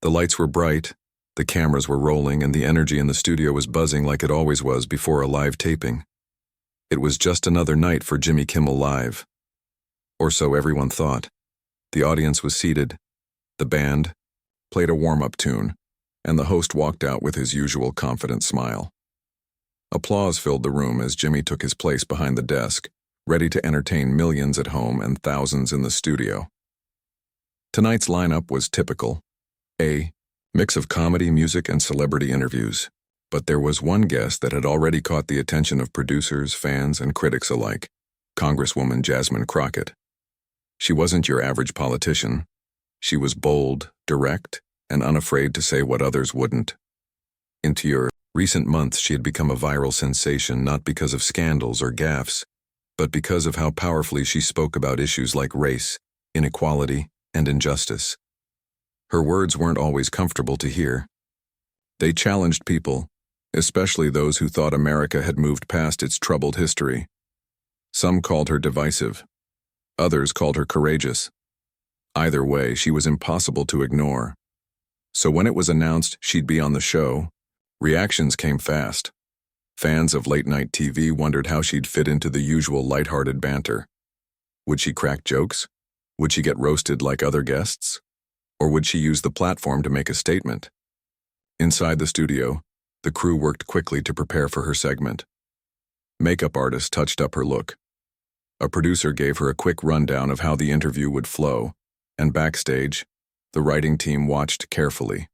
The lights were bright, the cameras were rolling, and the energy in the studio was buzzing like it always was before a live taping. It was just another night for Jimmy Kimmel Live. Or so everyone thought. The audience was seated. The band played a warm-up tune, and the host walked out with his usual confident smile. Applause filled the room as Jimmy took his place behind the desk, ready to entertain millions at home and thousands in the studio. Tonight's lineup was typical. A mix of comedy, music, and celebrity interviews. But there was one guest that had already caught the attention of producers, fans, and critics alike, Congresswoman Jasmine Crockett. She wasn't your average politician. She was bold, direct, and unafraid to say what others wouldn't. Into recent months, she had become a viral sensation not because of scandals or gaffes, but because of how powerfully she spoke about issues like race, inequality, and injustice. Her words weren't always comfortable to hear. They challenged people, especially those who thought America had moved past its troubled history. Some called her divisive. Others called her courageous. Either way, she was impossible to ignore. So when it was announced she'd be on the show, reactions came fast. Fans of late-night TV wondered how she'd fit into the usual lighthearted banter. Would she crack jokes? Would she get roasted like other guests? Or would she use the platform to make a statement? Inside the studio, the crew worked quickly to prepare for her segment. Makeup artists touched up her look. A producer gave her a quick rundown of how the interview would flow, and backstage, the writing team watched carefully.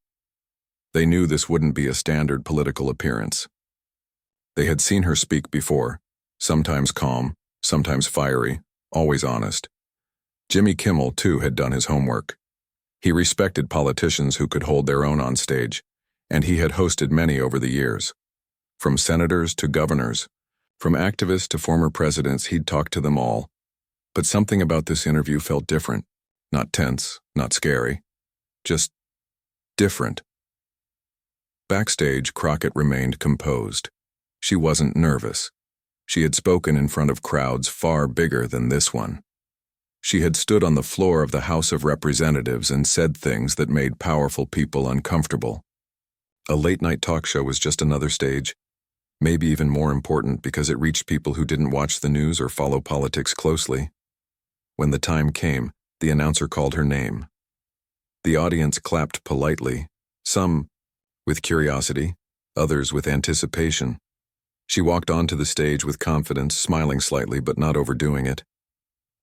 They knew this wouldn't be a standard political appearance. They had seen her speak before, sometimes calm, sometimes fiery, always honest. Jimmy Kimmel, too, had done his homework. He respected politicians who could hold their own on stage, and he had hosted many over the years. From senators to governors, from activists to former presidents, he'd talked to them all. But something about this interview felt different. Not tense, not scary. Just different. Backstage, Crockett remained composed. She wasn't nervous. She had spoken in front of crowds far bigger than this one. She had stood on the floor of the House of Representatives and said things that made powerful people uncomfortable. A late-night talk show was just another stage, maybe even more important because it reached people who didn't watch the news or follow politics closely. When the time came, the announcer called her name. The audience clapped politely, some with curiosity, others with anticipation. She walked onto the stage with confidence, smiling slightly but not overdoing it.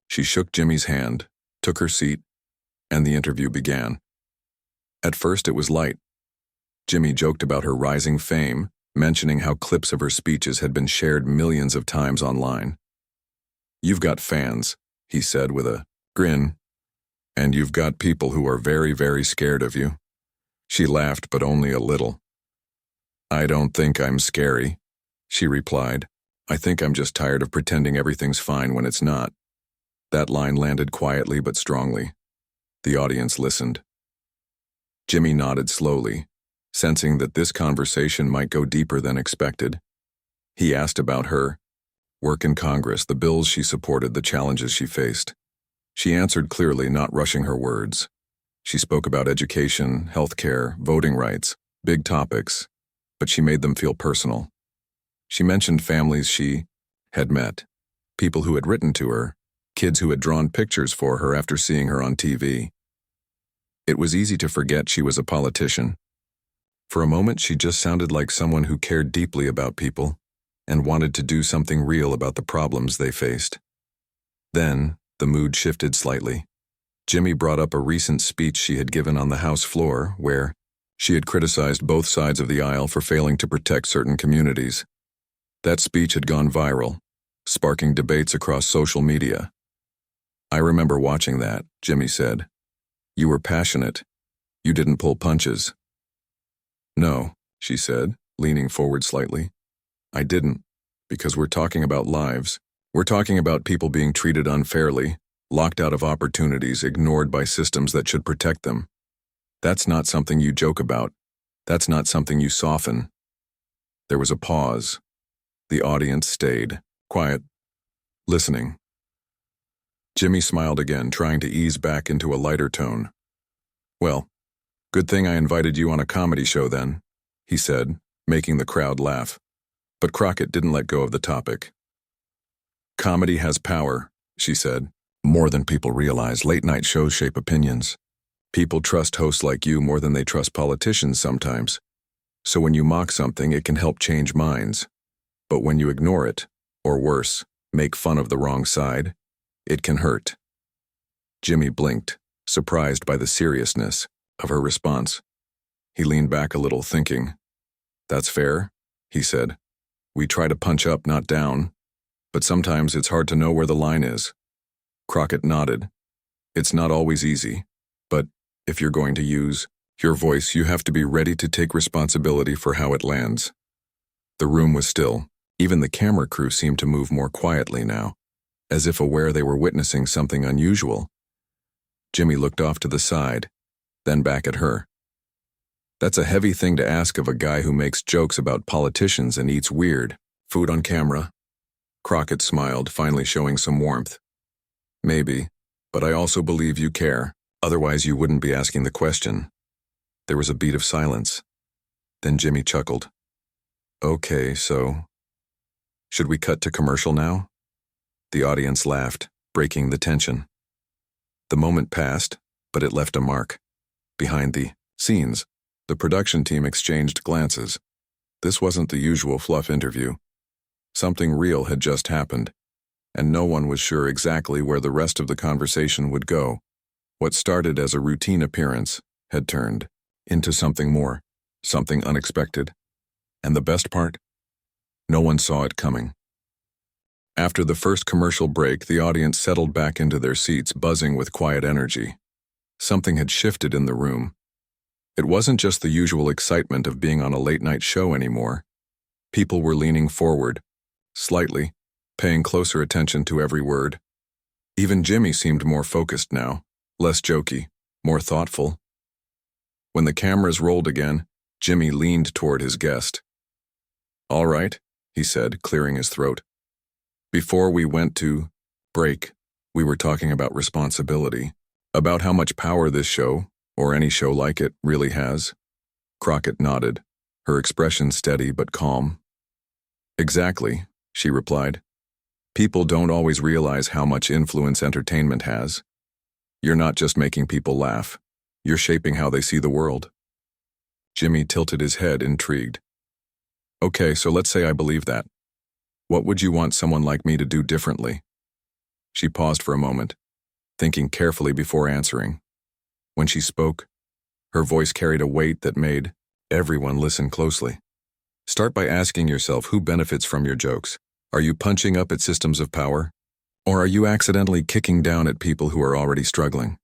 She shook Jimmy's hand, took her seat, and the interview began. At first it was light. Jimmy joked about her rising fame, mentioning how clips of her speeches had been shared millions of times online. "You've got fans," he said with a grin, "and you've got people who are very, very scared of you." She laughed, but only a little. "I don't think I'm scary," she replied. "I think I'm just tired of pretending everything's fine when it's not." That line landed quietly but strongly. The audience listened. Jimmy nodded slowly, sensing that this conversation might go deeper than expected. He asked about her work in Congress, the bills she supported, the challenges she faced. She answered clearly, not rushing her words. She spoke about education, healthcare, voting rights, big topics, but she made them feel personal. She mentioned families she had met, people who had written to her, kids who had drawn pictures for her after seeing her on TV. It was easy to forget she was a politician. For a moment, she just sounded like someone who cared deeply about people and wanted to do something real about the problems they faced. Then, the mood shifted slightly. Jimmy brought up a recent speech she had given on the House floor where she had criticized both sides of the aisle for failing to protect certain communities. That speech had gone viral, sparking debates across social media. "I remember watching that," Jimmy said. "You were passionate. You didn't pull punches." "No," she said, leaning forward slightly. "I didn't, because we're talking about lives. We're talking about people being treated unfairly, locked out of opportunities, ignored by systems that should protect them. That's not something you joke about. That's not something you soften." There was a pause. The audience stayed, quiet, listening. Jimmy smiled again, trying to ease back into a lighter tone. "Well, Good thing I invited you on a comedy show then, he said, making the crowd laugh. But Crockett didn't let go of the topic. Comedy has power, she said. More than people realize, late-night shows shape opinions. People trust hosts like you more than they trust politicians sometimes. So when you mock something, it can help change minds. But when you ignore it, or worse, make fun of the wrong side, it can hurt. Jimmy blinked, surprised by the seriousness of her response. He leaned back a little, thinking. That's fair, he said. We try to punch up, not down. But sometimes it's hard to know where the line is. Crockett nodded. It's not always easy, but if you're going to use your voice, you have to be ready to take responsibility for how it lands. The room was still. Even the camera crew seemed to move more quietly now, as if aware they were witnessing something unusual. Jimmy looked off to the side, then back at her. That's a heavy thing to ask of a guy who makes jokes about politicians and eats weird food on camera. Crockett smiled, finally showing some warmth. Maybe, but I also believe you care. Otherwise you wouldn't be asking the question. There was a beat of silence. Then Jimmy chuckled. Okay, so should we cut to commercial now? The audience laughed, breaking the tension. The moment passed, but it left a mark. Behind the scenes, the production team exchanged glances. This wasn't the usual fluff interview. Something real had just happened, and no one was sure exactly where the rest of the conversation would go. What started as a routine appearance had turned into something more, something unexpected. And the best part? No one saw it coming. After the first commercial break, the audience settled back into their seats, buzzing with quiet energy. Something had shifted in the room. It wasn't just the usual excitement of being on a late-night show anymore. People were leaning forward, slightly, paying closer attention to every word. Even Jimmy seemed more focused now, less jokey, more thoughtful. When the cameras rolled again, Jimmy leaned toward his guest. All right, he said, clearing his throat. Before we went to break, we were talking about responsibility, about how much power this show, or any show like it, really has. Crockett nodded, her expression steady but calm. Exactly, she replied. People don't always realize how much influence entertainment has. You're not just making people laugh, you're shaping how they see the world. Jimmy tilted his head, intrigued. Okay, so let's say I believe that. What would you want someone like me to do differently? She paused for a moment, thinking carefully before answering. When she spoke, her voice carried a weight that made everyone listen closely. Start by asking yourself who benefits from your jokes. Are you punching up at systems of power? Or are you accidentally kicking down at people who are already struggling?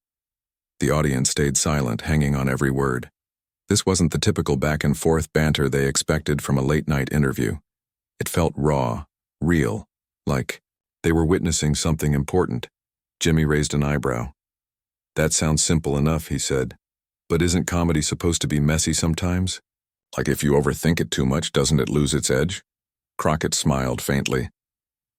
The audience stayed silent, hanging on every word. This wasn't the typical back-and-forth banter they expected from a late-night interview. It felt raw, real, like they were witnessing something important. Jimmy raised an eyebrow. That sounds simple enough, he said. But isn't comedy supposed to be messy sometimes? Like if you overthink it too much, doesn't it lose its edge? Crockett smiled faintly.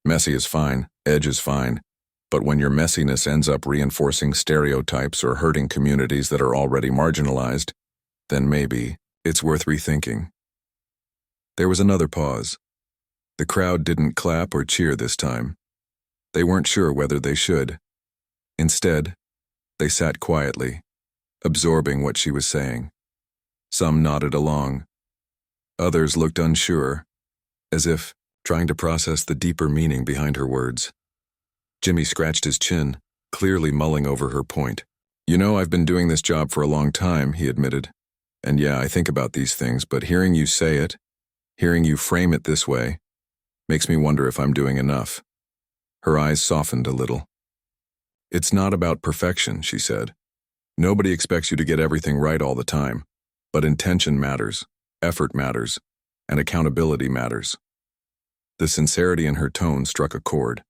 Messy is fine, edge is fine. But when your messiness ends up reinforcing stereotypes or hurting communities that are already marginalized, then maybe it's worth rethinking. There was another pause. The crowd didn't clap or cheer this time. They weren't sure whether they should. Instead, they sat quietly, absorbing what she was saying. Some nodded along. Others looked unsure, as if trying to process the deeper meaning behind her words. Jimmy scratched his chin, clearly mulling over her point. You know, I've been doing this job for a long time, he admitted. And yeah, I think about these things, but hearing you say it, hearing you frame it this way, makes me wonder if I'm doing enough. Her eyes softened a little. It's not about perfection, she said. Nobody expects you to get everything right all the time, but intention matters, effort matters, and accountability matters. The sincerity in her tone struck a chord.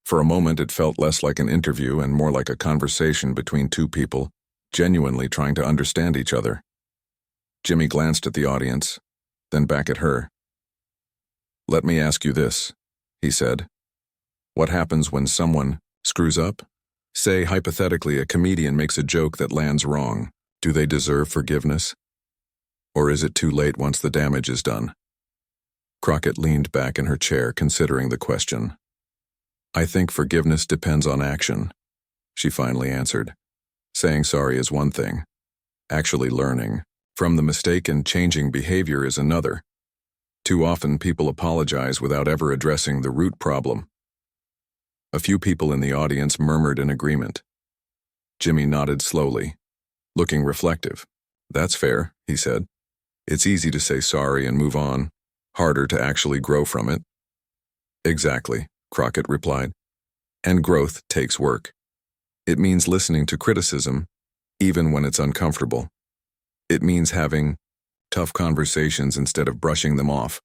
For a moment, it felt less like an interview and more like a conversation between two people, genuinely trying to understand each other. Jimmy glanced at the audience, then back at her. Let me ask you this, he said. What happens when someone screws up? Say, hypothetically, a comedian makes a joke that lands wrong. Do they deserve forgiveness? Or is it too late once the damage is done? Crockett leaned back in her chair, considering the question. I think forgiveness depends on action, she finally answered. Saying sorry is one thing. Actually learning from the mistake and changing behavior is another. Too often people apologize without ever addressing the root problem. A few people in the audience murmured in agreement. Jimmy nodded slowly, looking reflective. That's fair, he said. It's easy to say sorry and move on, harder to actually grow from it. Exactly, Crockett replied. And growth takes work. It means listening to criticism, even when it's uncomfortable. It means having tough conversations instead of brushing them off.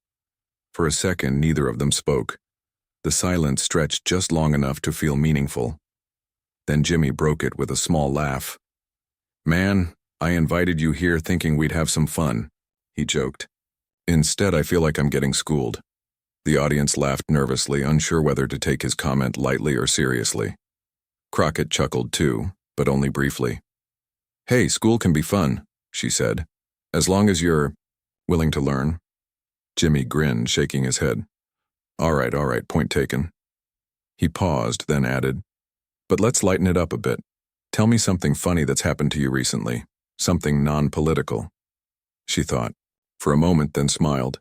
For a second, neither of them spoke. The silence stretched just long enough to feel meaningful. Then Jimmy broke it with a small laugh. Man, I invited you here thinking we'd have some fun, he joked. Instead, I feel like I'm getting schooled. The audience laughed nervously, unsure whether to take his comment lightly or seriously. Crockett chuckled too, but only briefly. Hey, school can be fun, she said, as long as you're willing to learn. Jimmy grinned, shaking his head. All right, point taken. He paused, then added, but let's lighten it up a bit. Tell me something funny that's happened to you recently, something non-political. She thought, for a moment, then smiled.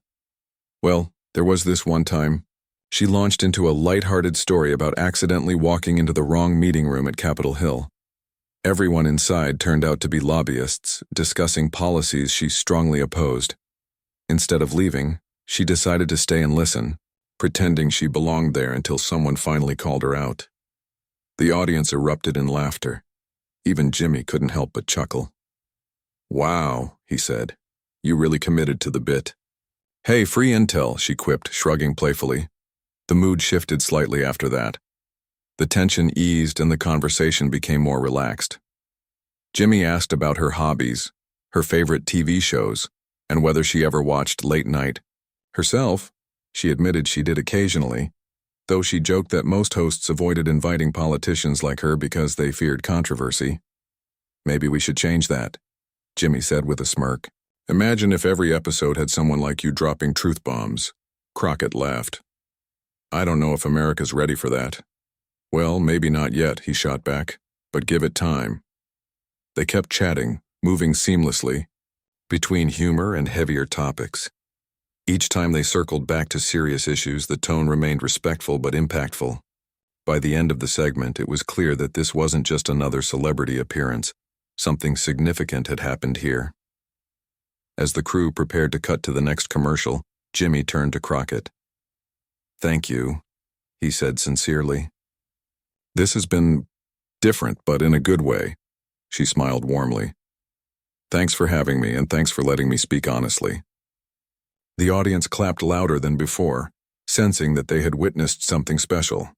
Well, there was this one time. She launched into a light-hearted story about accidentally walking into the wrong meeting room at Capitol Hill. Everyone inside turned out to be lobbyists, discussing policies she strongly opposed. Instead of leaving, she decided to stay and listen, pretending she belonged there until someone finally called her out. The audience erupted in laughter. Even Jimmy couldn't help but chuckle. Wow, he said. You really committed to the bit. Hey, free intel, she quipped, shrugging playfully. The mood shifted slightly after that. The tension eased and the conversation became more relaxed. Jimmy asked about her hobbies, her favorite TV shows, and whether she ever watched late night. Herself, she admitted she did occasionally, though she joked that most hosts avoided inviting politicians like her because they feared controversy. Maybe we should change that, Jimmy said with a smirk. Imagine if every episode had someone like you dropping truth bombs. Crockett laughed. I don't know if America's ready for that. Well, maybe not yet, he shot back, but give it time. They kept chatting, moving seamlessly, between humor and heavier topics. Each time they circled back to serious issues, the tone remained respectful but impactful. By the end of the segment, it was clear that this wasn't just another celebrity appearance. Something significant had happened here. As the crew prepared to cut to the next commercial, Jimmy turned to Crockett. Thank you, he said sincerely. This has been different, but in a good way. She smiled warmly. Thanks for having me, and thanks for letting me speak honestly. The audience clapped louder than before, sensing that they had witnessed something special.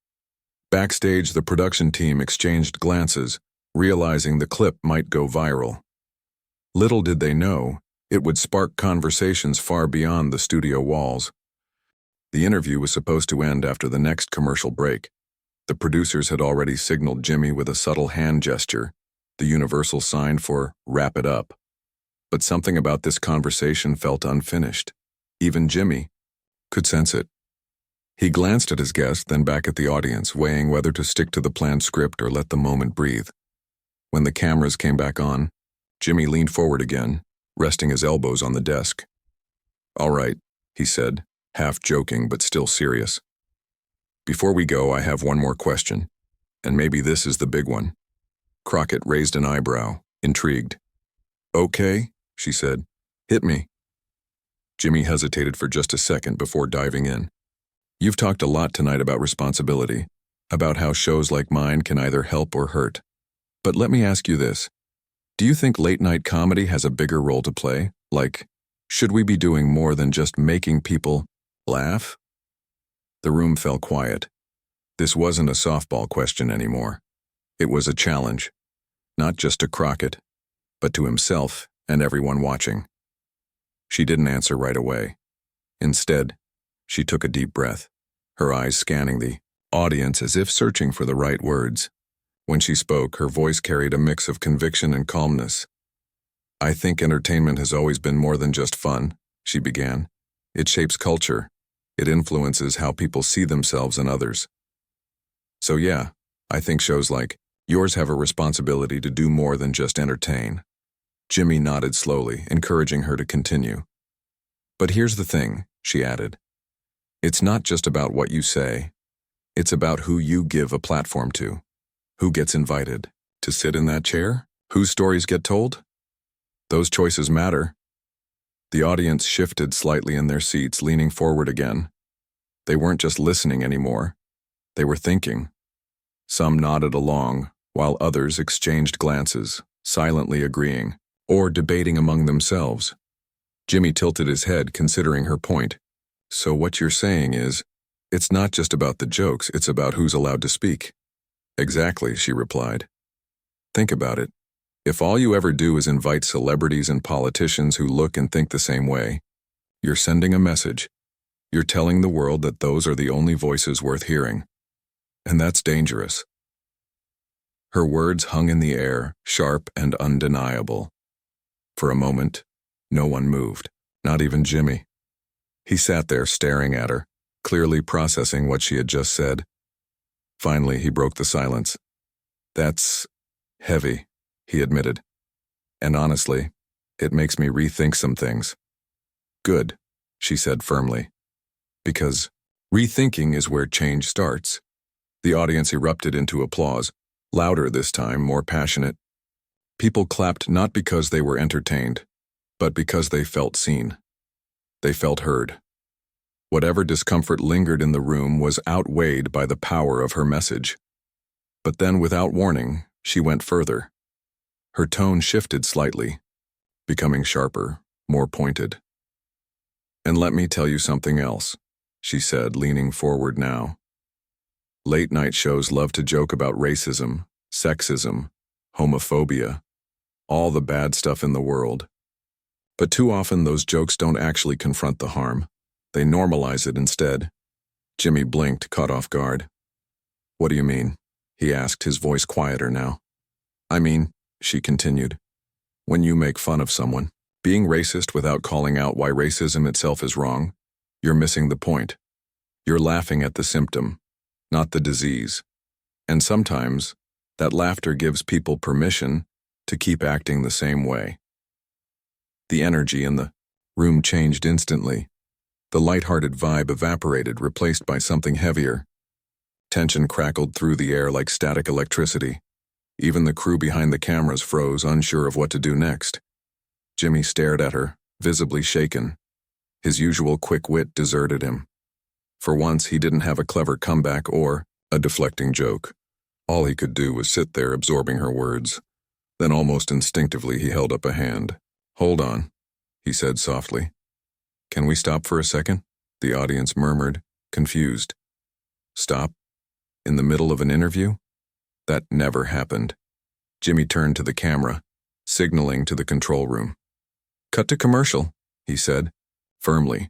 Backstage, the production team exchanged glances, realizing the clip might go viral. Little did they know, it would spark conversations far beyond the studio walls. The interview was supposed to end after the next commercial break. The producers had already signaled Jimmy with a subtle hand gesture, the universal sign for wrap it up. But something about this conversation felt unfinished. Even Jimmy could sense it. He glanced at his guest, then back at the audience, weighing whether to stick to the planned script or let the moment breathe. When the cameras came back on, Jimmy leaned forward again, resting his elbows on the desk. All right, he said, half joking but still serious. Before we go, I have one more question, and maybe this is the big one. Crockett raised an eyebrow, intrigued. Okay, she said. Hit me. Jimmy hesitated for just a second before diving in. You've talked a lot tonight about responsibility, about how shows like mine can either help or hurt. But let me ask you this. Do you think late-night comedy has a bigger role to play? Like, should we be doing more than just making people laugh? The room fell quiet. This wasn't a softball question anymore. It was a challenge, not just to Crockett, but to himself and everyone watching. She didn't answer right away. Instead, she took a deep breath, her eyes scanning the audience as if searching for the right words. When she spoke, her voice carried a mix of conviction and calmness. I think entertainment has always been more than just fun, she began. It shapes culture. It influences how people see themselves and others. So yeah, I think shows like yours have a responsibility to do more than just entertain. Jimmy nodded slowly, encouraging her to continue. But here's the thing, she added. It's not just about what you say. It's about who you give a platform to. Who gets invited to sit in that chair? Whose stories get told? Those choices matter. The audience shifted slightly in their seats, leaning forward again. They weren't just listening anymore. They were thinking. Some nodded along, while others exchanged glances, silently agreeing, or debating among themselves. Jimmy tilted his head, considering her point. So what you're saying is, it's not just about the jokes, it's about who's allowed to speak. Exactly, she replied. Think about it. If all you ever do is invite celebrities and politicians who look and think the same way, you're sending a message. You're telling the world that those are the only voices worth hearing. And that's dangerous. Her words hung in the air, sharp and undeniable. For a moment, no one moved, not even Jimmy. He sat there staring at her, clearly processing what she had just said. Finally, he broke the silence. That's heavy, he admitted. And honestly, it makes me rethink some things. Good, she said firmly. Because rethinking is where change starts. The audience erupted into applause, louder this time, more passionate. People clapped not because they were entertained, but because they felt seen. They felt heard. Whatever discomfort lingered in the room was outweighed by the power of her message. But then, without warning, she went further. Her tone shifted slightly, becoming sharper, more pointed. And let me tell you something else, she said, leaning forward now. Late-night shows love to joke about racism, sexism, homophobia, all the bad stuff in the world. But too often those jokes don't actually confront the harm. They normalize it instead. Jimmy blinked, caught off guard. What do you mean? He asked, his voice quieter now. I mean, she continued, when you make fun of someone, being racist without calling out why racism itself is wrong, you're missing the point. You're laughing at the symptom, not the disease. And sometimes, that laughter gives people permission to keep acting the same way. The energy in the room changed instantly. The light-hearted vibe evaporated, replaced by something heavier. Tension crackled through the air like static electricity. Even the crew behind the cameras froze, unsure of what to do next. Jimmy stared at her, visibly shaken. His usual quick wit deserted him. For once, he didn't have a clever comeback or a deflecting joke. All he could do was sit there absorbing her words. Then almost instinctively he held up a hand. Hold on, he said softly. Can we stop for a second? The audience murmured, confused. Stop? In the middle of an interview? That never happened. Jimmy turned to the camera, signaling to the control room. Cut to commercial, he said, firmly.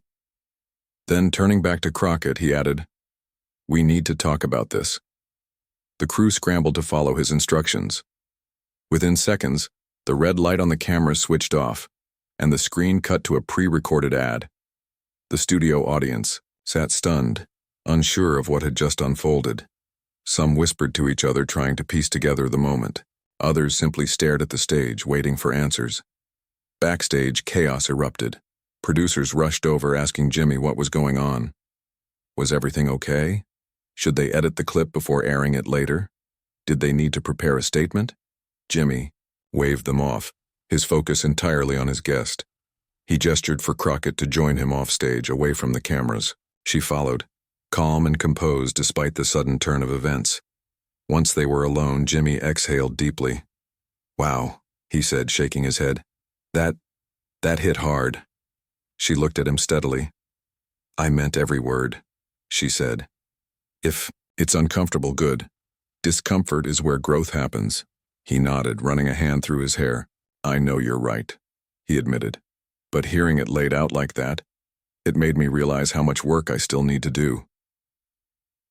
Then turning back to Crockett, he added, We need to talk about this. The crew scrambled to follow his instructions. Within seconds, the red light on the camera switched off, and the screen cut to a pre-recorded ad. The studio audience sat stunned, unsure of what had just unfolded. Some whispered to each other, trying to piece together the moment. Others simply stared at the stage, waiting for answers. Backstage, chaos erupted. Producers rushed over, asking Jimmy what was going on. Was everything okay? Should they edit the clip before airing it later? Did they need to prepare a statement? Jimmy waved them off, his focus entirely on his guest. He gestured for Crockett to join him off stage, away from the cameras. She followed, calm and composed despite the sudden turn of events. Once they were alone, Jimmy exhaled deeply. Wow, he said, shaking his head. That hit hard. She looked at him steadily. I meant every word, she said. If it's uncomfortable, good. Discomfort is where growth happens. He nodded, running a hand through his hair. I know you're right, he admitted. But hearing it laid out like that, it made me realize how much work I still need to do.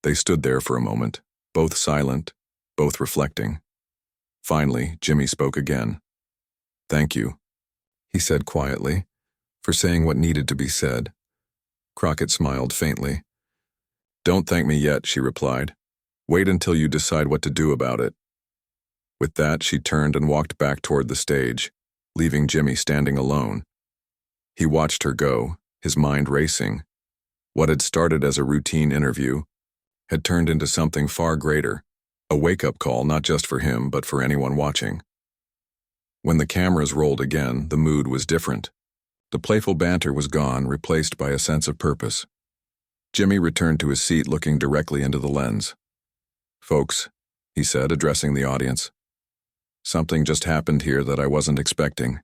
They stood there for a moment, both silent, both reflecting. Finally, Jimmy spoke again. Thank you. he said quietly, for saying what needed to be said. Crockett smiled faintly. Don't thank me yet, she replied. Wait until you decide what to do about it. With that, she turned and walked back toward the stage, leaving Jimmy standing alone. He watched her go, his mind racing. What had started as a routine interview had turned into something far greater, a wake-up call not just for him but for anyone watching. When the cameras rolled again, the mood was different. The playful banter was gone, replaced by a sense of purpose. Jimmy returned to his seat, looking directly into the lens. Folks, he said, addressing the audience, something just happened here that I wasn't expecting,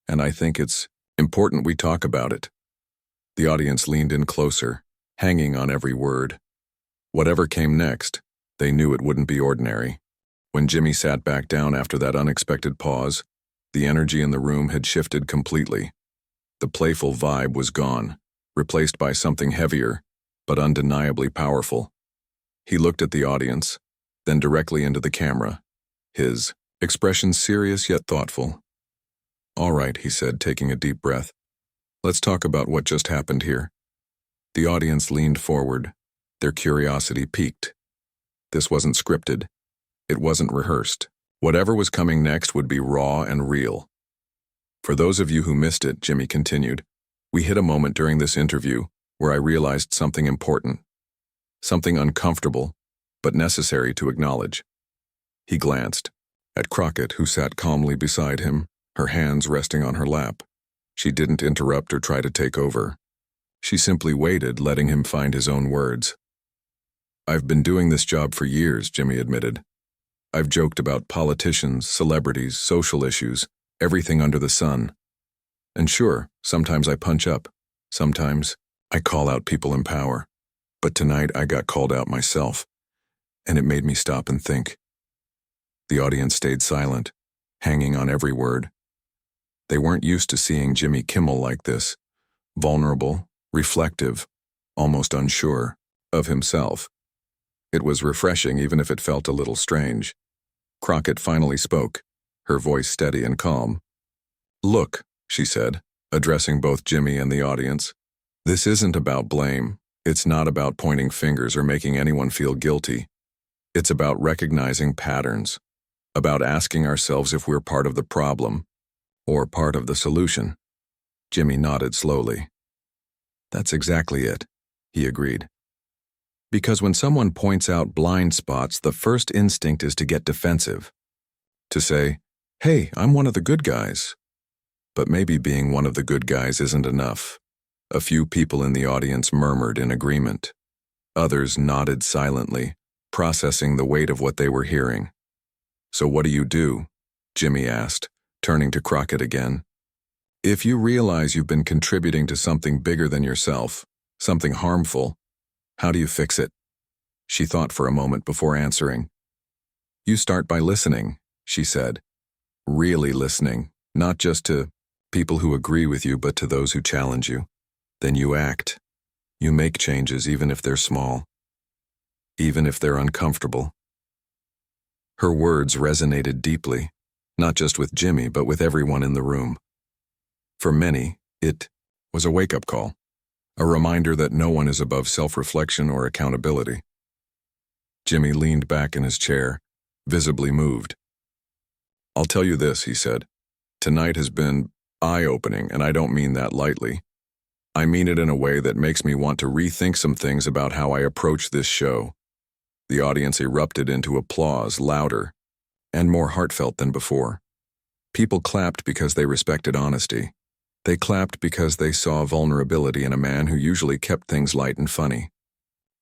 and I think it's important we talk about it. The audience leaned in closer, hanging on every word. Whatever came next, they knew it wouldn't be ordinary. When Jimmy sat back down after that unexpected pause, the energy in the room had shifted completely. The playful vibe was gone, replaced by something heavier, but undeniably powerful. He looked at the audience, then directly into the camera, his expression serious yet thoughtful. All right, he said, taking a deep breath. Let's talk about what just happened here. The audience leaned forward, their curiosity piqued. This wasn't scripted. It wasn't rehearsed. Whatever was coming next would be raw and real. For those of you who missed it, Jimmy continued, we hit a moment during this interview where I realized something important, something uncomfortable, but necessary to acknowledge. He glanced at Crockett, who sat calmly beside him, her hands resting on her lap. She didn't interrupt or try to take over. She simply waited, letting him find his own words. I've been doing this job for years, Jimmy admitted. I've joked about politicians, celebrities, social issues, everything under the sun. And sure, sometimes I punch up. Sometimes I call out people in power. But tonight I got called out myself, and it made me stop and think. The audience stayed silent, hanging on every word. They weren't used to seeing Jimmy Kimmel like this, vulnerable, reflective, almost unsure of himself. It was refreshing, even if it felt a little strange. Crockett finally spoke, her voice steady and calm. Look, she said, addressing both Jimmy and the audience. This isn't about blame. It's not about pointing fingers or making anyone feel guilty. It's about recognizing patterns, about asking ourselves if we're part of the problem or part of the solution. Jimmy nodded slowly. That's exactly it, he agreed. Because when someone points out blind spots, the first instinct is to get defensive. To say, hey, I'm one of the good guys. But maybe being one of the good guys isn't enough. A few people in the audience murmured in agreement. Others nodded silently, processing the weight of what they were hearing. So what do? Jimmy asked, turning to Crockett again. If you realize you've been contributing to something bigger than yourself, something harmful, how do you fix it? She thought for a moment before answering. You start by listening, she said. Really listening, not just to people who agree with you, but to those who challenge you. Then you act. You make changes even if they're small, even if they're uncomfortable. Her words resonated deeply, not just with Jimmy, but with everyone in the room. For many, it was a wake-up call. A reminder that no one is above self-reflection or accountability. Jimmy leaned back in his chair, visibly moved. I'll tell you this, he said. Tonight has been eye-opening, and I don't mean that lightly. I mean it in a way that makes me want to rethink some things about how I approach this show. The audience erupted into applause, louder and more heartfelt than before. People clapped because they respected honesty. They clapped because they saw vulnerability in a man who usually kept things light and funny.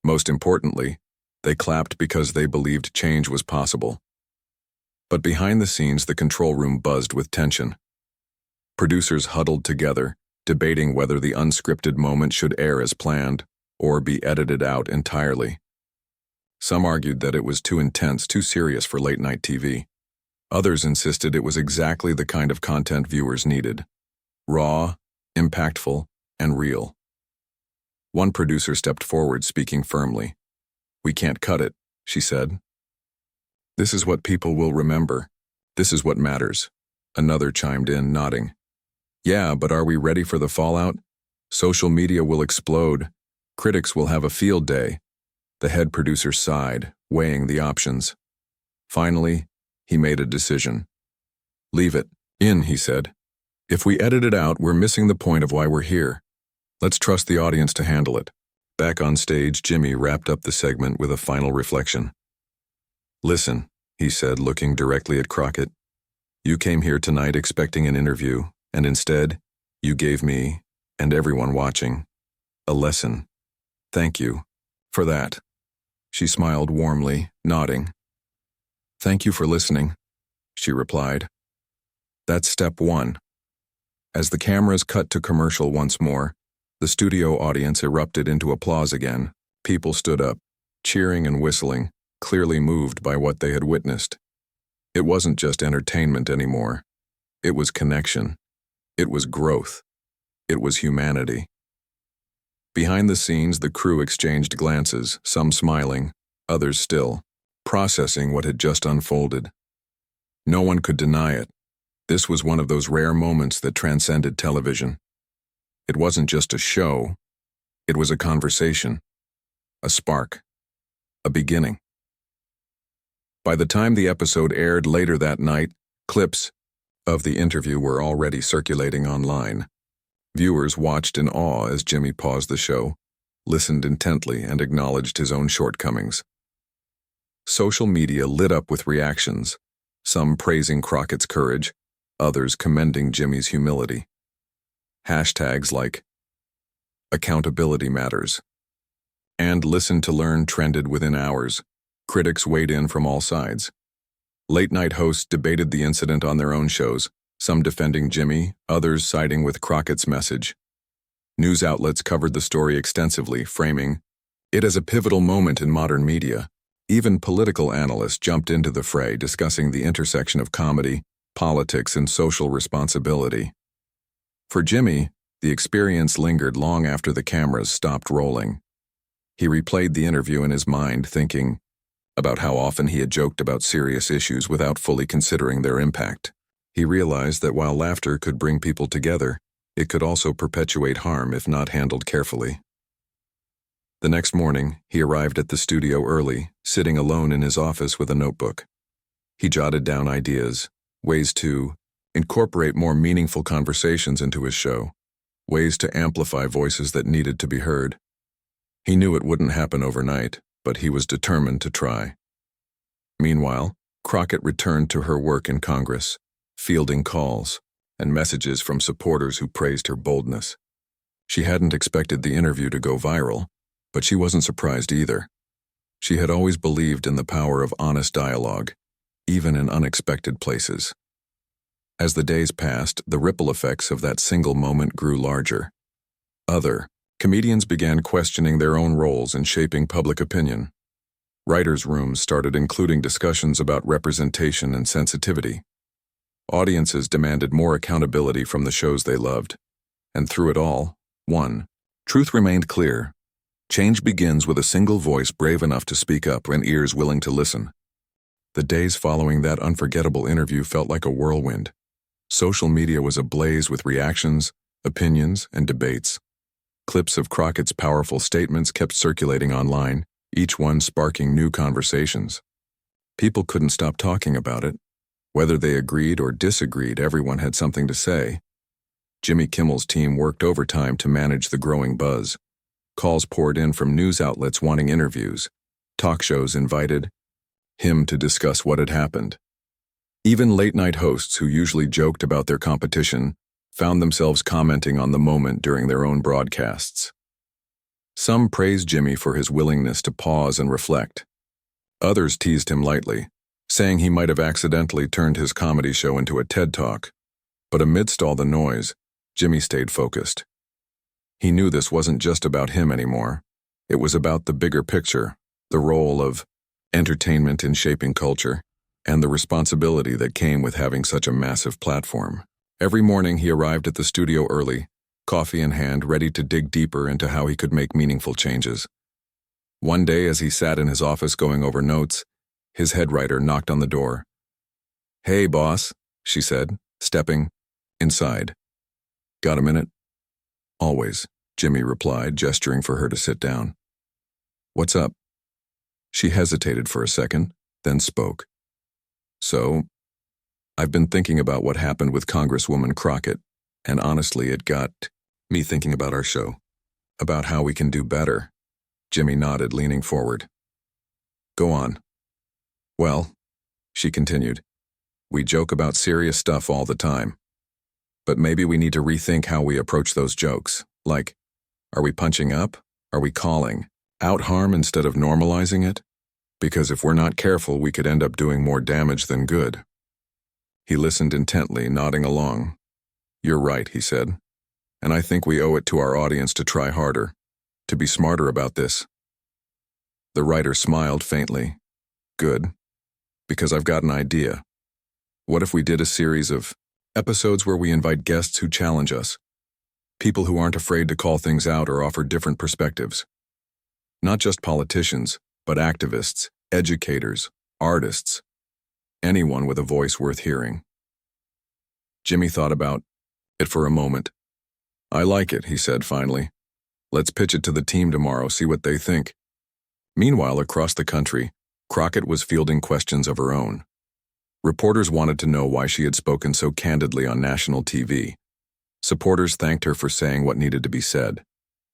Most importantly, they clapped because they believed change was possible. But behind the scenes, the control room buzzed with tension. Producers huddled together, debating whether the unscripted moment should air as planned or be edited out entirely. Some argued that it was too intense, too serious for late-night TV. Others insisted it was exactly the kind of content viewers needed. Raw, impactful, and real. One producer stepped forward, speaking firmly. We can't cut it, she said. This is what people will remember. This is what matters. Another chimed in, nodding. Yeah, but are we ready for the fallout? Social media will explode. Critics will have a field day. The head producer sighed, weighing the options. Finally, he made a decision. Leave it in, he said. If we edit it out, we're missing the point of why we're here. Let's trust the audience to handle it. Back on stage, Jimmy wrapped up the segment with a final reflection. Listen, he said, looking directly at Crockett. You came here tonight expecting an interview, and instead, you gave me, and everyone watching, a lesson. Thank you for that. She smiled warmly, nodding. Thank you for listening, she replied. That's step one. As the cameras cut to commercial once more, the studio audience erupted into applause again. People stood up, cheering and whistling, clearly moved by what they had witnessed. It wasn't just entertainment anymore. It was connection. It was growth. It was humanity. Behind the scenes, the crew exchanged glances, some smiling, others still, processing what had just unfolded. No one could deny it. This was one of those rare moments that transcended television. It wasn't just a show. It was a conversation, a spark, a beginning. By the time the episode aired later that night, clips of the interview were already circulating online. Viewers watched in awe as Jimmy paused the show, listened intently, and acknowledged his own shortcomings. Social media lit up with reactions, some praising Crockett's courage, others commending Jimmy's humility. Hashtags like accountability matters and listen to learn trended within hours. Critics weighed in from all sides. Late-night hosts debated the incident on their own shows, some defending Jimmy, others siding with Crockett's message. News outlets covered the story extensively, framing it as a pivotal moment in modern media. Even political analysts jumped into the fray, discussing the intersection of comedy, politics, and social responsibility. For Jimmy, the experience lingered long after the cameras stopped rolling. He replayed the interview in his mind, thinking about how often he had joked about serious issues without fully considering their impact. He realized that while laughter could bring people together, it could also perpetuate harm if not handled carefully. The next morning, he arrived at the studio early, sitting alone in his office with a notebook. He jotted down ideas, ways to incorporate more meaningful conversations into his show, ways to amplify voices that needed to be heard. He knew it wouldn't happen overnight, but he was determined to try. Meanwhile, Crockett returned to her work in Congress, fielding calls and messages from supporters who praised her boldness. She hadn't expected the interview to go viral, but she wasn't surprised either. She had always believed in the power of honest dialogue, even in unexpected places. As the days passed, the ripple effects of that single moment grew larger. Other comedians began questioning their own roles in shaping public opinion. Writers' rooms started including discussions about representation and sensitivity. Audiences demanded more accountability from the shows they loved. And through it all, one truth remained clear. Change begins with a single voice brave enough to speak up and ears willing to listen. The days following that unforgettable interview felt like a whirlwind. Social media was ablaze with reactions, opinions, and debates. Clips of Crockett's powerful statements kept circulating online, each one sparking new conversations. People couldn't stop talking about it. Whether they agreed or disagreed, everyone had something to say. Jimmy Kimmel's team worked overtime to manage the growing buzz. Calls poured in from news outlets wanting interviews. Talk shows invited him to discuss what had happened. Even late-night hosts who usually joked about their competition found themselves commenting on the moment during their own broadcasts. Some praised Jimmy for his willingness to pause and reflect. Others teased him lightly, saying he might have accidentally turned his comedy show into a TED Talk. But amidst all the noise, Jimmy stayed focused. He knew this wasn't just about him anymore. It was about the bigger picture, the role of entertainment in shaping culture, and the responsibility that came with having such a massive platform. Every morning he arrived at the studio early, coffee in hand, ready to dig deeper into how he could make meaningful changes. One day, as he sat in his office going over notes, his head writer knocked on the door. "Hey, boss," she said, stepping inside. Got a minute? Always, Jimmy replied, gesturing for her to sit down. What's up? She hesitated for a second, then spoke. So, I've been thinking about what happened with Congresswoman Crockett, and honestly, it got me thinking about our show, about how we can do better. Jimmy nodded, leaning forward. Go on. Well, she continued, we joke about serious stuff all the time. But maybe we need to rethink how we approach those jokes. Like, are we punching up? Are we calling out harm instead of normalizing it? Because if we're not careful, we could end up doing more damage than good. He listened intently, nodding along. You're right, he said. And I think we owe it to our audience to try harder, to be smarter about this. The writer smiled faintly. Good. Because I've got an idea. What if we did a series of episodes where we invite guests who challenge us? People who aren't afraid to call things out or offer different perspectives. Not just politicians, but activists, educators, artists. Anyone with a voice worth hearing. Jimmy thought about it for a moment. I like it, he said finally. Let's pitch it to the team tomorrow, see what they think. Meanwhile, across the country, Crockett was fielding questions of her own. Reporters wanted to know why she had spoken so candidly on national TV. Supporters thanked her for saying what needed to be said.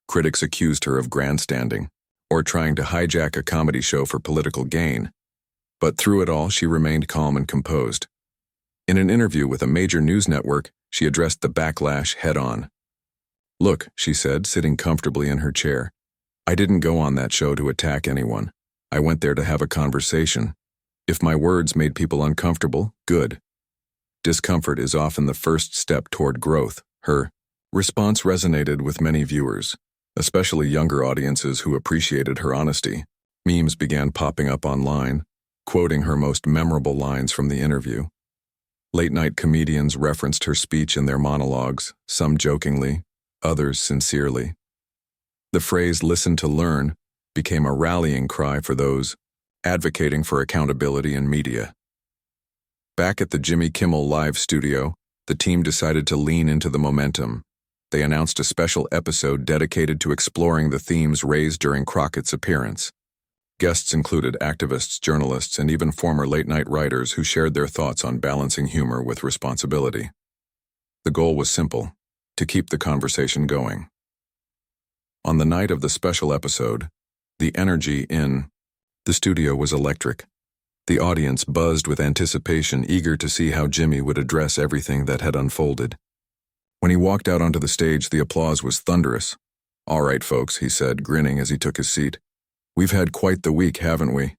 Critics accused her of grandstanding, or trying to hijack a comedy show for political gain. But through it all, she remained calm and composed. In an interview with a major news network, she addressed the backlash head-on. Look, she said, sitting comfortably in her chair. I didn't go on that show to attack anyone. I went there to have a conversation. If my words made people uncomfortable, good. Discomfort is often the first step toward growth. Her response resonated with many viewers, especially younger audiences who appreciated her honesty. Memes began popping up online, quoting her most memorable lines from the interview. Late-night comedians referenced her speech in their monologues, some jokingly, others sincerely. The phrase "listen to learn" became a rallying cry for those advocating for accountability in media. Back at the Jimmy Kimmel live studio, the team decided to lean into the momentum. They announced a special episode dedicated to exploring the themes raised during Crockett's appearance. Guests included activists, journalists, and even former late-night writers who shared their thoughts on balancing humor with responsibility. The goal was simple: to keep the conversation going. On the night of the special episode, the energy in the studio was electric. The audience buzzed with anticipation, eager to see how Jimmy would address everything that had unfolded. When he walked out onto the stage, the applause was thunderous. All right, folks, he said, grinning as he took his seat. We've had quite the week, haven't we?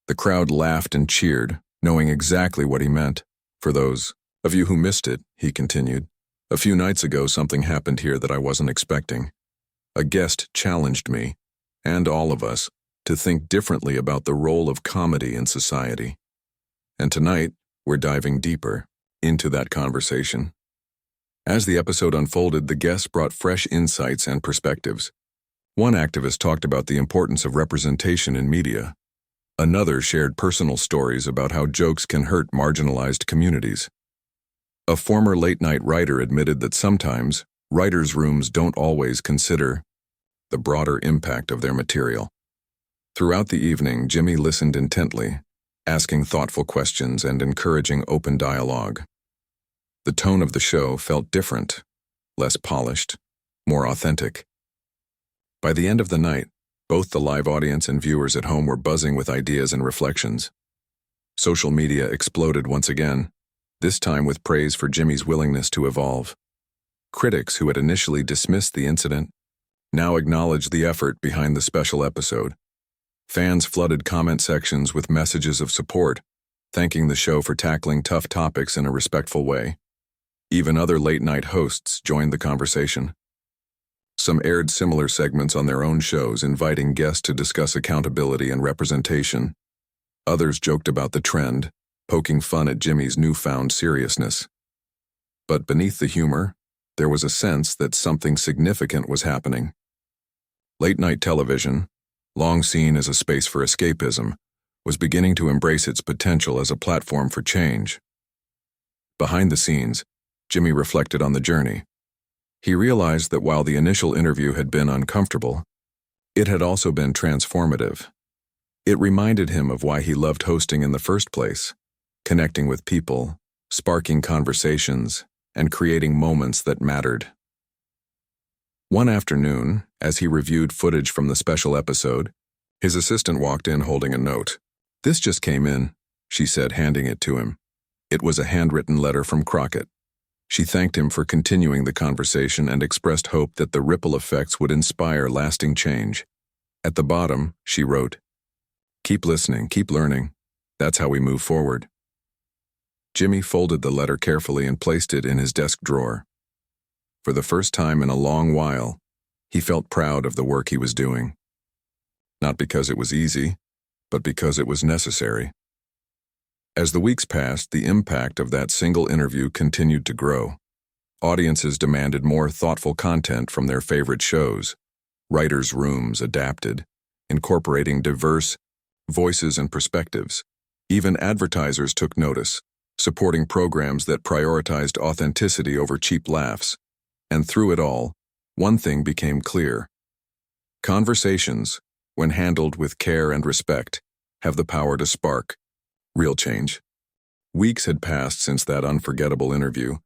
The crowd laughed and cheered, knowing exactly what he meant. For those of you who missed it, he continued, a few nights ago something happened here that I wasn't expecting. A guest challenged me, and all of us, to think differently about the role of comedy in society. And tonight, we're diving deeper into that conversation. As the episode unfolded, the guests brought fresh insights and perspectives. One activist talked about the importance of representation in media. Another shared personal stories about how jokes can hurt marginalized communities. A former late-night writer admitted that sometimes writers' rooms don't always consider the broader impact of their material. Throughout the evening, Jimmy listened intently, asking thoughtful questions and encouraging open dialogue. The tone of the show felt different, less polished, more authentic. By the end of the night, both the live audience and viewers at home were buzzing with ideas and reflections. Social media exploded once again, this time with praise for Jimmy's willingness to evolve. Critics who had initially dismissed the incident now acknowledged the effort behind the special episode. Fans flooded comment sections with messages of support, thanking the show for tackling tough topics in a respectful way. Even other late-night hosts joined the conversation. Some aired similar segments on their own shows, inviting guests to discuss accountability and representation. Others joked about the trend, poking fun at Jimmy's newfound seriousness. But beneath the humor, there was a sense that something significant was happening. Late-night television, long seen as a space for escapism, was beginning to embrace its potential as a platform for change. Behind the scenes, Jimmy reflected on the journey. He realized that while the initial interview had been uncomfortable, it had also been transformative. It reminded him of why he loved hosting in the first place, connecting with people, sparking conversations, and creating moments that mattered. One afternoon, as he reviewed footage from the special episode, his assistant walked in holding a note. "This just came in," she said, handing it to him. It was a handwritten letter from Crockett. She thanked him for continuing the conversation and expressed hope that the ripple effects would inspire lasting change. At the bottom, she wrote, "Keep listening, keep learning. That's how we move forward." Jimmy folded the letter carefully and placed it in his desk drawer. For the first time in a long while, he felt proud of the work he was doing. Not because it was easy, but because it was necessary. As the weeks passed, the impact of that single interview continued to grow. Audiences demanded more thoughtful content from their favorite shows. Writers' rooms adapted, incorporating diverse voices and perspectives. Even advertisers took notice, supporting programs that prioritized authenticity over cheap laughs. And through it all, one thing became clear. Conversations, when handled with care and respect, have the power to spark real change. Weeks had passed since that unforgettable interview,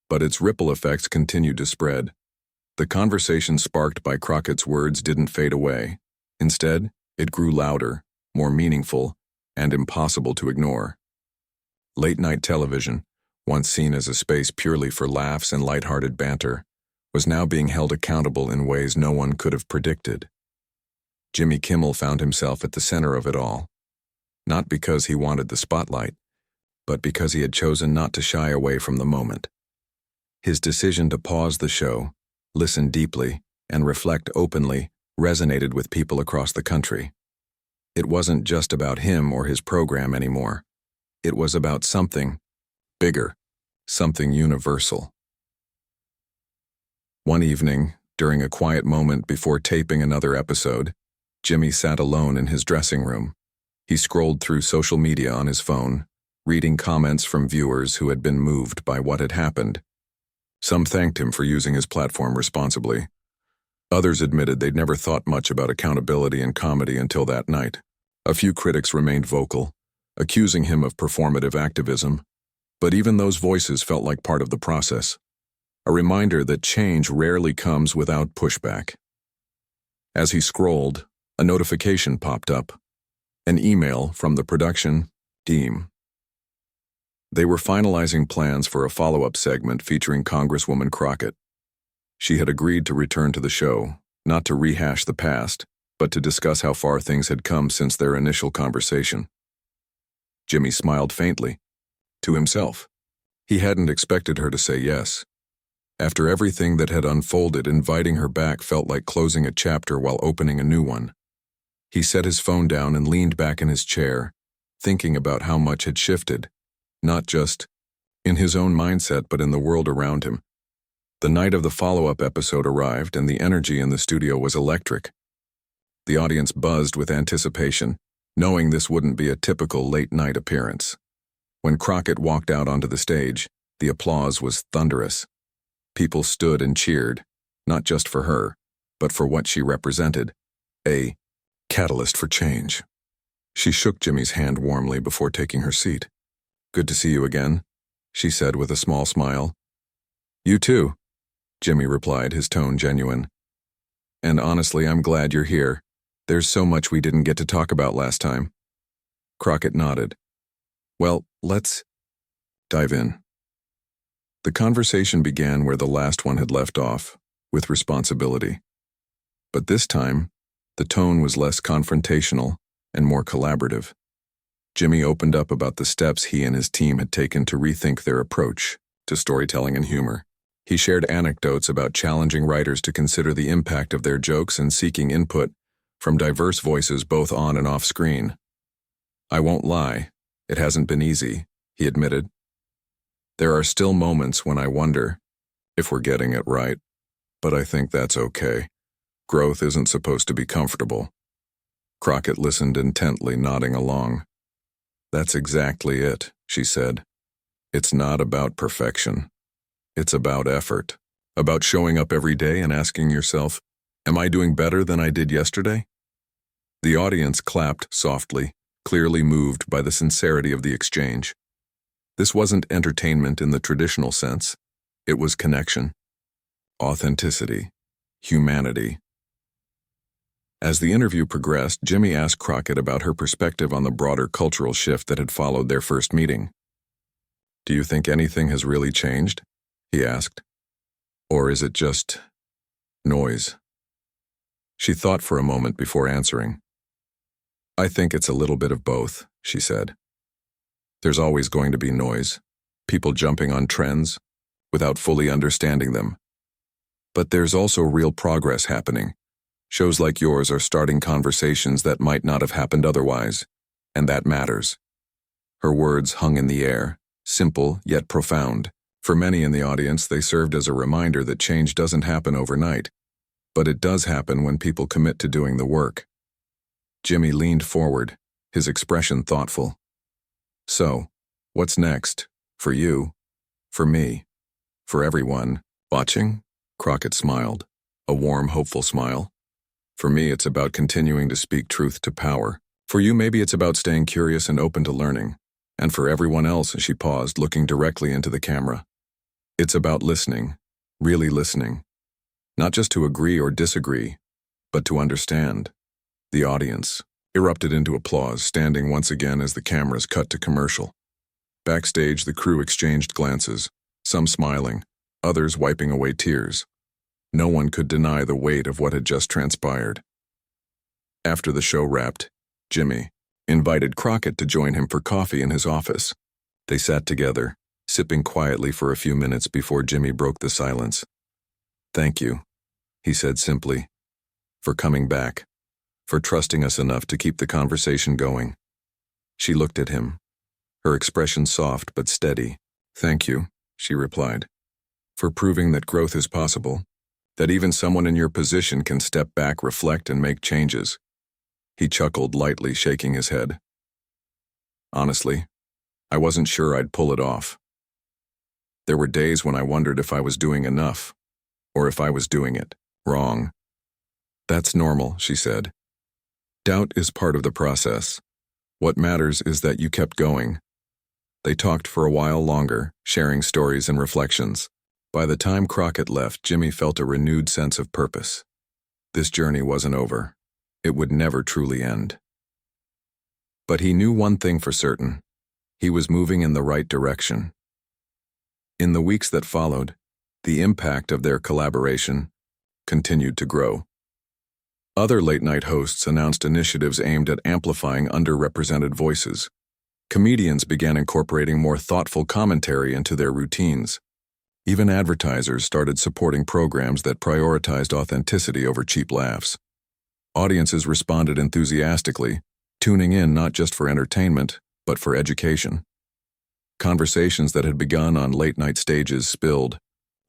but its ripple effects continued to spread. The conversation sparked by Crockett's words didn't fade away. Instead, it grew louder, more meaningful, and impossible to ignore. Late-night television, once seen as a space purely for laughs and lighthearted banter, was now being held accountable in ways no one could have predicted. Jimmy Kimmel found himself at the center of it all. Not because he wanted the spotlight, but because he had chosen not to shy away from the moment. His decision to pause the show, listen deeply, and reflect openly resonated with people across the country. It wasn't just about him or his program anymore. It was about something bigger, something universal. One evening, during a quiet moment before taping another episode, Jimmy sat alone in his dressing room. He scrolled through social media on his phone, reading comments from viewers who had been moved by what had happened. Some thanked him for using his platform responsibly. Others admitted they'd never thought much about accountability in comedy until that night. A few critics remained vocal, accusing him of performative activism, but even those voices felt like part of the process. A reminder that change rarely comes without pushback. As he scrolled, a notification popped up. An email from the production team. They were finalizing plans for a follow-up segment featuring Congresswoman Crockett. She had agreed to return to the show, not to rehash the past, but to discuss how far things had come since their initial conversation. Jimmy smiled faintly. To himself. He hadn't expected her to say yes. After everything that had unfolded, inviting her back felt like closing a chapter while opening a new one. He set his phone down and leaned back in his chair, thinking about how much had shifted, not just in his own mindset but in the world around him. The night of the follow-up episode arrived, and the energy in the studio was electric. The audience buzzed with anticipation, knowing this wouldn't be a typical late-night appearance. When Crockett walked out onto the stage, the applause was thunderous. People stood and cheered, not just for her, but for what she represented, a catalyst for change. She shook Jimmy's hand warmly before taking her seat. "Good to see you again," she said with a small smile. "You too," Jimmy replied, his tone genuine. "And honestly, I'm glad you're here. There's so much we didn't get to talk about last time." Crockett nodded. "Well, let's dive in." The conversation began where the last one had left off, with responsibility. But this time, the tone was less confrontational and more collaborative. Jimmy opened up about the steps he and his team had taken to rethink their approach to storytelling and humor. He shared anecdotes about challenging writers to consider the impact of their jokes and seeking input from diverse voices both on and off screen. "I won't lie, it hasn't been easy," he admitted. "There are still moments when I wonder if we're getting it right, but I think that's okay. Growth isn't supposed to be comfortable." Crockett listened intently, nodding along. "That's exactly it," she said. "It's not about perfection. It's about effort." About showing up every day and asking yourself, am I doing better than I did yesterday? The audience clapped softly, clearly moved by the sincerity of the exchange. This wasn't entertainment in the traditional sense. It was connection, authenticity, humanity. As the interview progressed, Jimmy asked Crockett about her perspective on the broader cultural shift that had followed their first meeting. Do you think anything has really changed? He asked. Or is it just noise? She thought for a moment before answering. I think it's a little bit of both, she said. There's always going to be noise, people jumping on trends without fully understanding them. But there's also real progress happening. Shows like yours are starting conversations that might not have happened otherwise, and that matters. Her words hung in the air, simple yet profound. For many in the audience, they served as a reminder that change doesn't happen overnight, but it does happen when people commit to doing the work. Jimmy leaned forward, his expression thoughtful. So, what's next? For you? For me? For everyone? Watching? Crockett smiled, a warm, hopeful smile. For me, it's about continuing to speak truth to power. For you, maybe it's about staying curious and open to learning. And for everyone else, she paused, looking directly into the camera. It's about listening, really listening. Not just to agree or disagree, but to understand. The audience erupted into applause, standing once again as the cameras cut to commercial. Backstage, the crew exchanged glances, some smiling, others wiping away tears. No one could deny the weight of what had just transpired. After the show wrapped, Jimmy invited Crockett to join him for coffee in his office. They sat together, sipping quietly for a few minutes before Jimmy broke the silence. Thank you, he said simply, for coming back, for trusting us enough to keep the conversation going. She looked at him, her expression soft but steady. Thank you, she replied, for proving that growth is possible, that even someone in your position can step back, reflect, and make changes. He chuckled lightly, shaking his head. Honestly, I wasn't sure I'd pull it off. There were days when I wondered if I was doing enough, or if I was doing it wrong. That's normal, she said. Doubt is part of the process. What matters is that you kept going. They talked for a while longer, sharing stories and reflections. By the time Crockett left, Jimmy felt a renewed sense of purpose. This journey wasn't over. It would never truly end. But he knew one thing for certain. He was moving in the right direction. In the weeks that followed, the impact of their collaboration continued to grow. Other late-night hosts announced initiatives aimed at amplifying underrepresented voices. Comedians began incorporating more thoughtful commentary into their routines. Even advertisers started supporting programs that prioritized authenticity over cheap laughs. Audiences responded enthusiastically, tuning in not just for entertainment, but for education. Conversations that had begun on late-night stages spilled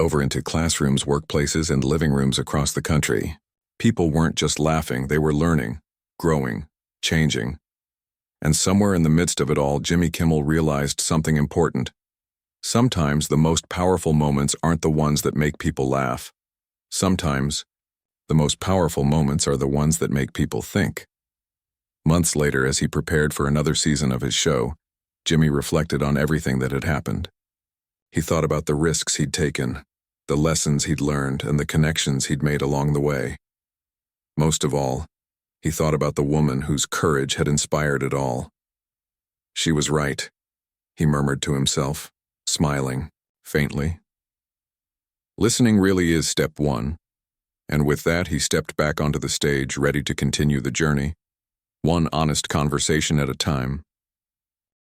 over into classrooms, workplaces, and living rooms across the country. People weren't just laughing, they were learning, growing, changing. And somewhere in the midst of it all, Jimmy Kimmel realized something important. Sometimes the most powerful moments aren't the ones that make people laugh. Sometimes the most powerful moments are the ones that make people think. Months later, as he prepared for another season of his show, Jimmy reflected on everything that had happened. He thought about the risks he'd taken, the lessons he'd learned, and the connections he'd made along the way. Most of all, he thought about the woman whose courage had inspired it all. She was right, he murmured to himself, smiling, faintly. Listening really is step one, and with that he stepped back onto the stage, ready to continue the journey, one honest conversation at a time.